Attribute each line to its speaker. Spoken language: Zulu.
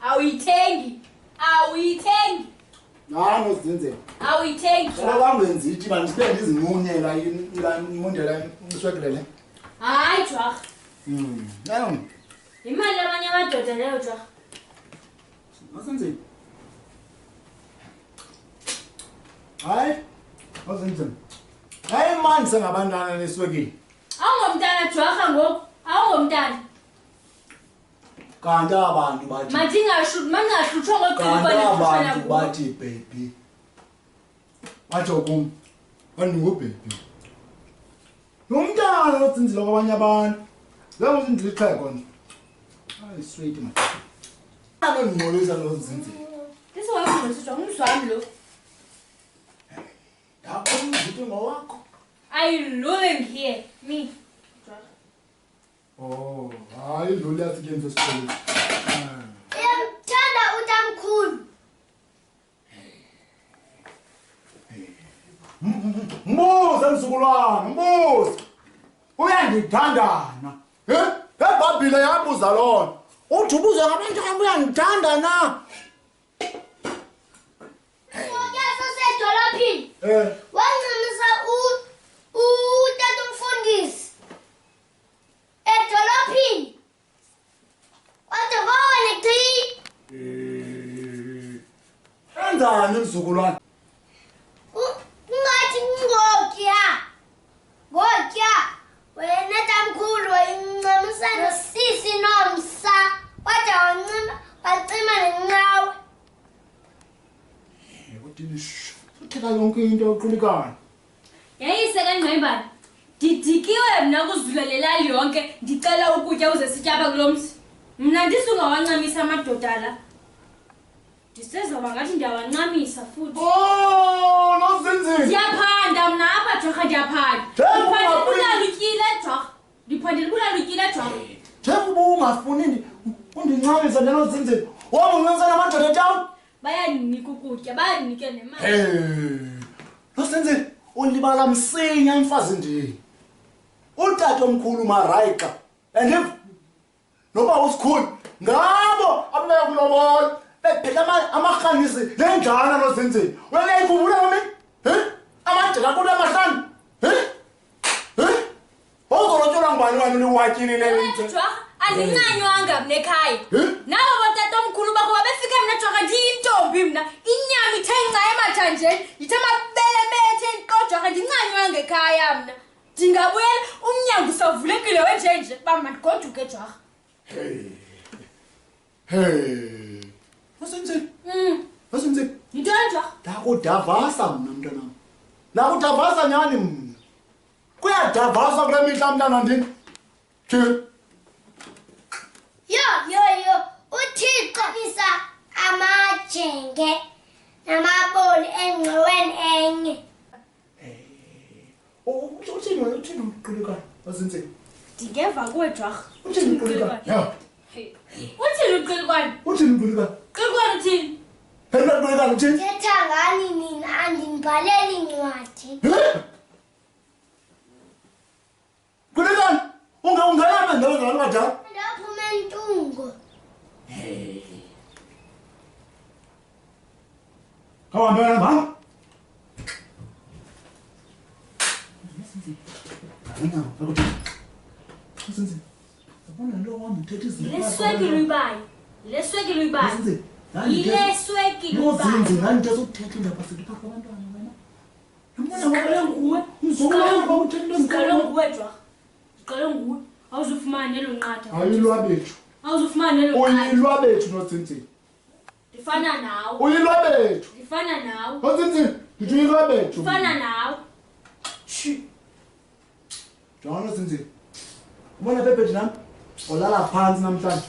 Speaker 1: hayi awuyithengi
Speaker 2: nano zinze
Speaker 1: awuyithengi
Speaker 2: bangenzi ithi bangisipende izinqunyela imundela iswekelele
Speaker 1: hayi jwa
Speaker 2: hayi
Speaker 1: imali yabanye amadoda leyo jwa
Speaker 2: masenze hayi masenze hayi manje sengabantwana leswekile
Speaker 1: awungomntana jwa ngoku awungomntana
Speaker 2: kanti abantu bathi
Speaker 1: mangingahlutshwa
Speaker 2: abantu bathi baby watsho kum andingubaby nomntana otsinzile kwabanye abantu zanguzindile ixhego nje hayi sweet man anondingcolisa lo zinzile
Speaker 1: ngumzwami lo
Speaker 2: ndakhomzithe ngowakho
Speaker 1: are you living here me
Speaker 2: oh hayi lo liyathi ke mfesikhulu
Speaker 3: Uyamthanda utamkhulu.
Speaker 2: mbuza mzukulwana mbuza uyandithandana ebhabhile yabuza lona uthi ubuze ngabantu kambe uyandithanda na
Speaker 3: Ngoke sasedolophini. Wancamisa utata umfundisi. Edolophini. Wathi wona chi.
Speaker 2: enzani mzukulwana
Speaker 3: Ungathi ngokya. Ngokya. Wena tamkhulu wayincamisa nosisi nomsa. Wathi wacima nencawe.
Speaker 2: uthetha yonke into oqulikayo
Speaker 1: yayise kangqibani didikiwe mna kuzululela yonke ndicela ukutya uze sityaba kulomzi mna ndisungawancamisa amadoda la ndisezoba ngathi ndiyawancamisa futhi
Speaker 2: nozinzile
Speaker 1: ndiyaphanda mna apha jorha ndiyaphanda ndiphandela jorha ndiphandela jorha
Speaker 2: njengoba ungafuni undincamisa ndenozinzile woma uncanisana amadoda etawuni
Speaker 1: bayanika ukutya bayanike nemali
Speaker 2: nozinzile ulibala msinya mfazi ndini utata omkhulu marayiqa and noba usikhulu ngabo ababeka kulobola bephethe amarhanisi nenjana nozinzile uyayikhumbula nami amajika kulo amahlanu ozolotyolwa ngubani wani uliwatyini
Speaker 1: jorha andincanywanga mna ekhaya nabo batata omkhulu bakho babefike mna jorha ndiyintombi mna inyama ithe nca emathanjeni ndithe mabele bethe kodwa andincanywanga ekhaya mna ndingabuyela umnyango usavulekile wenjenje uba mandigoduke jorha
Speaker 2: nozinzile
Speaker 1: yintoni jorha
Speaker 2: ndakudavasa mna mntanam ndakudavasa nyani mna kuyadavaswa kule mihla mntana ndini
Speaker 3: Yo. Uthixo isa amajenge namaboli engqiweni enye.
Speaker 2: uthini uqulikayo nozinzile
Speaker 1: ndingeva kuwe jorha
Speaker 2: uthini uqulikayo
Speaker 1: uthini uqilikwane
Speaker 2: uthini uqulikayo
Speaker 1: qilikwane uthini
Speaker 2: phela uqulikayo uthini
Speaker 3: Thetha ngani nina andinibhaleli incwadi.
Speaker 2: Kulekani ungayaphi ndawo ngalo kadala
Speaker 3: Ndaphuma entungo.
Speaker 2: kawambela mama
Speaker 1: leswekile uyibayo ileswekile uyibayo
Speaker 2: nani uthetha indaba sekipha abantwana wena
Speaker 1: siqale nguwe siqale nguwe jorha siqale nguwe awuzufumana nelo nqatha
Speaker 2: ayilwa bethu
Speaker 1: awuzufumana nelo nqatha
Speaker 2: uyilwa bethu nozinzile
Speaker 1: ndifana nawe
Speaker 2: uyilwa bethu
Speaker 1: ndifana nawe
Speaker 2: nozinzile ndithi uyilwa bethu
Speaker 1: ndifana nawe
Speaker 2: jonga nozinzile ubona bebheji nami olala phansi namhlanje